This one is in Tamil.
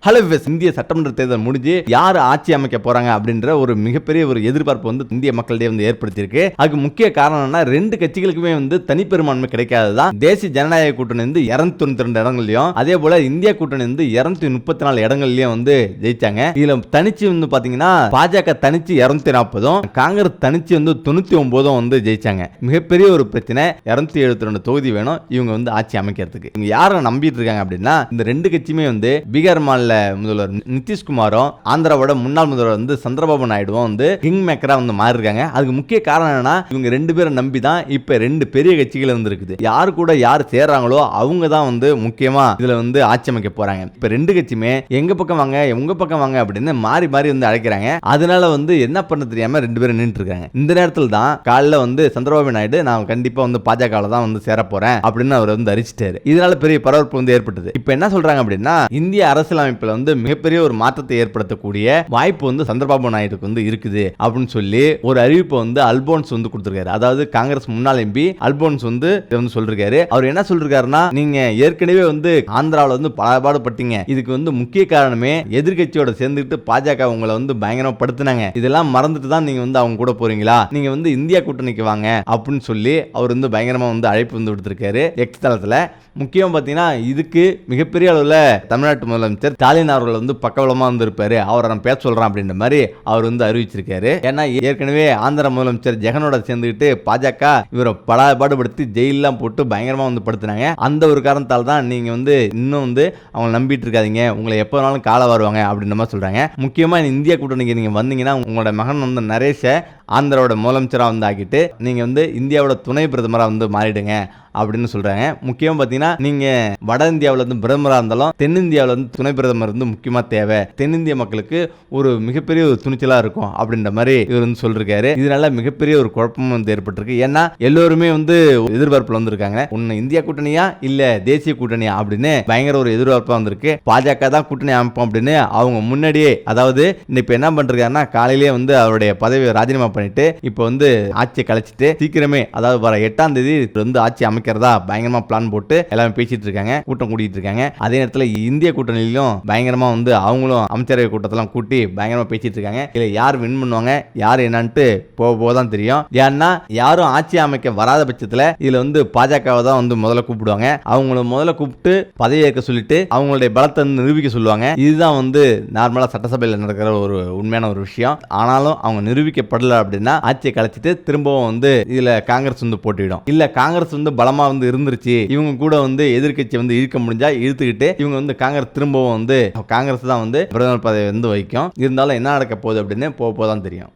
ஹலோ விஸ், இந்திய சட்டமன்ற தேர்தல் முடிஞ்சு யார் ஆட்சி அமைக்க போறாங்க அப்படின்ற ஒரு மிகப்பெரிய ஒரு எதிர்பார்ப்பு வந்து இந்திய மக்களிடையே வந்து ஏற்படுத்தியிருக்கு. அதுக்கு முக்கிய காரணம் என்ன, ரெண்டு கட்சிகளுக்குமே வந்து தனிப்பெரும்பான்மை கிடைக்காததான். தேசிய ஜனநாயக கூட்டணி வந்து 292 இடங்கள்லயும், அதே போல இந்தியா கூட்டணி வந்து 234 இடங்கள்லயும் வந்து ஜெயிச்சாங்க. இதுல தனிச்சு வந்து பாத்தீங்கன்னா பாஜக தனிச்சு 240, காங்கிரஸ் தனிச்சு வந்து 99 வந்து ஜெயிச்சாங்க. மிகப்பெரிய ஒரு பிரச்சனை, 272 தொகுதி வேணும் இவங்க வந்து ஆட்சி அமைக்கிறதுக்கு. இவங்க யாரை நம்பிட்டு இருக்காங்க அப்படின்னா, இந்த ரெண்டு கட்சியுமே வந்து பீகார் மாநில முதல்வர் நிதிஷ்குமாரும் ஆந்திராவோட முன்னாள் முதல்வர் வந்து சந்திரபாபு நாயுடுவும் வந்து கிங் மேக்கரா வந்து மாறி இருக்காங்க. அதுக்கு முக்கிய காரணம் என்னன்னா, இவங்க ரெண்டு பேரும் நம்பி தான் இப்ப ரெண்டு பெரிய கட்சிகள் வந்து இருக்குது. யாரு கூட யார் சேர்றாங்களோ அவங்க தான் வந்து முக்கியமா இதுல வந்து ஆட்சி அமைக்க போறாங்க. இப்ப ரெண்டு கட்சியுமே எங்க பக்கம் வாங்க உங்க பக்கம் வாங்க அப்படின்னு மாறி மாறி வந்து அழைக்கிறாங்க. அதனால வந்து என்ன பண்ண தெரியாம ரெண்டு பேரும் நின்று இருக்காங்க. இந்த நேரத்தில் தான் காலைல வந்து சந்திரபாபு நாயுடு நான் கண்டிப்பா வந்து பாஜக தான் வந்து சேர போறேன் அப்படின்னு அவர் வந்து அறிவிச்சிட்டாரு. இதனால பெரிய பரபரப்பு வந்து ஏற்பட்டது. இப்ப என்ன சொல்றாங்க அப்படின்னா, இந்திய அரசியலமைப்பு வந்து மிகப்பெரிய ஒரு மாற்றத்தை ஏற்படுத்தக்கூடிய வாய்ப்பு வந்து சந்திரபாபு நாயுடுக்கு வந்து இருக்குது அப்படின்னு சொல்லி ஒரு அறிவிப்பை வந்து அல்போன்ஸ் வந்து கொடுத்திருக்காரு. அதாவது காங்கிரஸ் முன்னாள் எம்பி அல்போன்ஸ் வந்து சொல்லிருக்காரு. அவர் என்ன சொல்லிருக்காருன்னா, நீங்க ஏற்கனவே வந்து ஆந்திராவில் வந்து பாடுபட்டீங்க, இதுக்கு வந்து முக்கிய காரணமே எதிர்கட்சியோட சேர்ந்துட்டு பாஜக உங்களை வந்து பயங்கரமா படுத்தினாங்க. இதெல்லாம் மறந்துட்டு தான் நீங்க வந்து அவங்க கூட போறீங்களா, நீங்க வந்து இந்தியா கூட்டணிக்கு வாங்க அப்படின்னு சொல்லி அவர் வந்து பயங்கரமா வந்து அழைப்பு வந்து விடுத்திருக்காரு எக்ஸ் தளத்துல. முக்கியம் பார்த்தீங்கன்னா, இதுக்கு மிகப்பெரிய அளவில் தமிழ்நாட்டு முதலமைச்சர் ஸ்டாலின் அவர்கள் வந்து பக்கபலமா வந்து இருப்பாரு, அவரை நான் பேச சொல்றேன் அப்படின்ற மாதிரி அவர் வந்து அறிவிச்சிருக்காரு. ஏன்னா ஏற்கனவே ஆந்திர முதலமைச்சர் ஜெகனோட சேர்ந்துக்கிட்டு பாஜக இவரை பாடுபடுத்தி ஜெயிலாம் போட்டு பயங்கரமா வந்து படுத்தினாங்க. அந்த ஒரு காரணத்தால் தான் நீங்க வந்து இன்னும் வந்து அவங்க நம்பிட்டு இருக்காதீங்க, உங்களை எப்போ வேணாலும் கால வருவாங்க அப்படின்ற மாதிரி சொல்றாங்க. முக்கியமா இந்தியா கூட்டணிக்கு நீங்க வந்தீங்கன்னா உங்களோட மகன் வந்து நரேஷ ஆந்திராவோட முதலமைச்சராக வந்து ஆக்கிட்டு நீங்க வந்து இந்தியாவோட துணை பிரதமராக வந்து மாறிடுங்க அப்படின்னு சொல்றாங்க. முக்கியம் பார்த்தீங்கன்னா, நீங்க வட இந்தியாவில் வந்து பிரதமராக இருந்தாலும் தென்னிந்தியாவில் வந்து துணை பிரதமர் வந்து முக்கியமா தேவை, தென்னிந்திய மக்களுக்கு ஒரு மிகப்பெரிய ஒரு துணிச்சலா இருக்கும் அப்படின்ற மாதிரி இவர் வந்து சொல்லிருக்காரு. இதனால மிகப்பெரிய ஒரு குழப்பம் வந்து ஏற்பட்டிருக்கு. ஏன்னா எல்லோருமே வந்து எதிர்பார்ப்புல வந்திருக்காங்க, உன்னை இந்தியா கூட்டணியா இல்ல தேசிய கூட்டணியா அப்படின்னு பயங்கர ஒரு எதிர்பார்ப்பா வந்திருக்கு. பாஜக தான் கூட்டணி அமைப்போம் அப்படின்னு அவங்க முன்னாடியே, அதாவது இப்ப என்ன பண்றாருன்னா, காலையிலேயே வந்து அவருடைய பதவியை ராஜினாமா பண்ணிட்டு இப்ப வந்து ஆட்சியை கலைச்சிட்டு சீக்கிரமே, அதாவது வர 8ஆம் தேதி வந்து ஆட்சி அமைக்கிறதா பயங்கரமா பிளான் போட்டு எல்லாரும் பேசிட்டு இருக்காங்க, கூட்டம் கூட்டிட்டு இருக்காங்க. அதே நேரத்தில் இந்திய கூட்டணியிலும் பயங்கரமா வந்து அவங்களும் அமைச்சரவை கூட்டத்தெல்லாம் கூட்டி பயங்கரமா பேசிட்டு இருக்காங்க. இல்ல யார் வின் பண்ணுவாங்க யார் என்னன்ட்டு போதான் தெரியும். ஏன்னா யாரும் ஆட்சி அமைக்க வராத பட்சத்தில் இதுல வந்து பாஜகவை தான் வந்து முதல்ல கூப்பிடுவாங்க. அவங்கள முதல்ல கூப்பிட்டு பதவி ஏற்க சொல்லிட்டு அவங்களுடைய பலத்தை நிரூபிக்க சொல்லுவாங்க. இதுதான் வந்து நார்மலா சட்டசபையில் நடக்கிற ஒரு உண்மையான ஒரு விஷயம். ஆனாலும் அவங்க நிரூபிக்கப்படல அப்படின்னா ஆட்சியை கலைச்சிட்டு திரும்பவும் வந்து இதுல காங்கிரஸ் வந்து போட்டிடும். இல்ல காங்கிரஸ் வந்து பலமா வந்து இருந்துருச்சு, இவங்க கூட வந்து எதிர்க்கட்சி வந்து இழுக்க முடிஞ்சா இழுத்துக்கிட்டு இவங்க வந்து காங்கிரஸ் திரும்பவும் வந்து காங்கிரஸ் தான் வந்து பிரதமர் பதவி வந்து வைக்கும். இருந்தாலும் என்ன நடக்க போகுது அப்படின்னு போதான் தெரியும்.